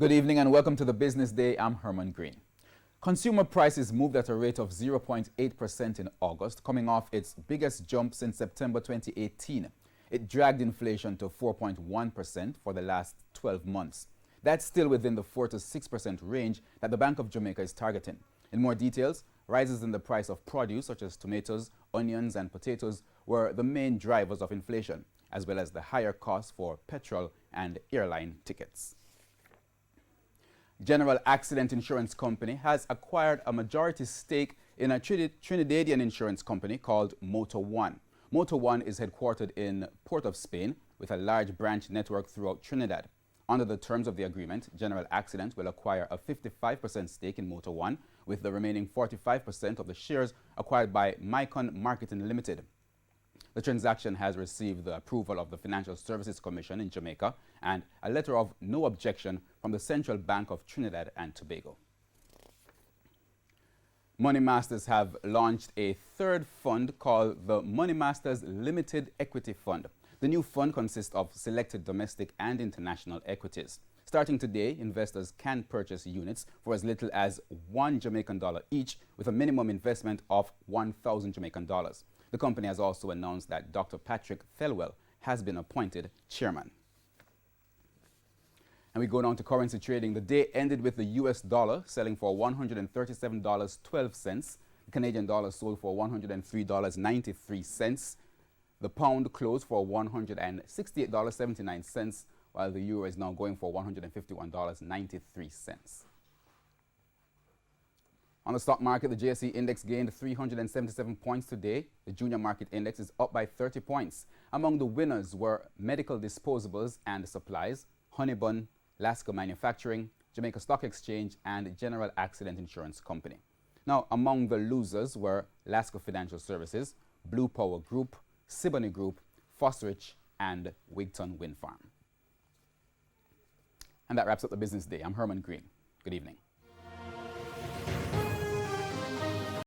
Good evening and welcome to the Business Day. I'm Herman Green. Consumer prices moved at a rate of 0.8% in August, coming off its biggest jump since September 2018. It dragged inflation to 4.1% for the last 12 months. That's still within the 4 to 6% range that the Bank of Jamaica is targeting. In more details, rises in the price of produce such as tomatoes, onions and potatoes were the main drivers of inflation, as well as the higher costs for petrol and airline tickets. General Accident Insurance Company has acquired a majority stake in a Trinidadian insurance company called Motor One. Motor One is headquartered in Port of Spain with a large branch network throughout Trinidad. Under the terms of the agreement, General Accident will acquire a 55% stake in Motor One, with the remaining 45% of the shares acquired by Mycon Marketing Limited. The transaction has received the approval of the Financial Services Commission in Jamaica and a letter of no objection from the Central Bank of Trinidad and Tobago. Money Masters have launched a third fund called the Money Masters Limited Equity Fund. The new fund consists of selected domestic and international equities. Starting today, investors can purchase units for as little as $1 Jamaican each, with a minimum investment of 1,000 Jamaican dollars. The company has also announced that Dr. Patrick Thelwell has been appointed chairman. And we go down to currency trading. The day ended with the US dollar selling for $137.12. The Canadian dollar sold for $103.93. The pound closed for $168.79, while the euro is now going for $151.93. On the stock market, the JSE index gained 377 points today. The junior market index is up by 30 points. Among the winners were medical disposables and supplies, Honeybun, Lasco Manufacturing, Jamaica Stock Exchange, and General Accident Insurance Company. Now, among the losers were Lasco Financial Services, Blue Power Group, Siboney Group, Fosterich, and Wigton Wind Farm. And that wraps up the Business Day. I'm Herman Green. Good evening.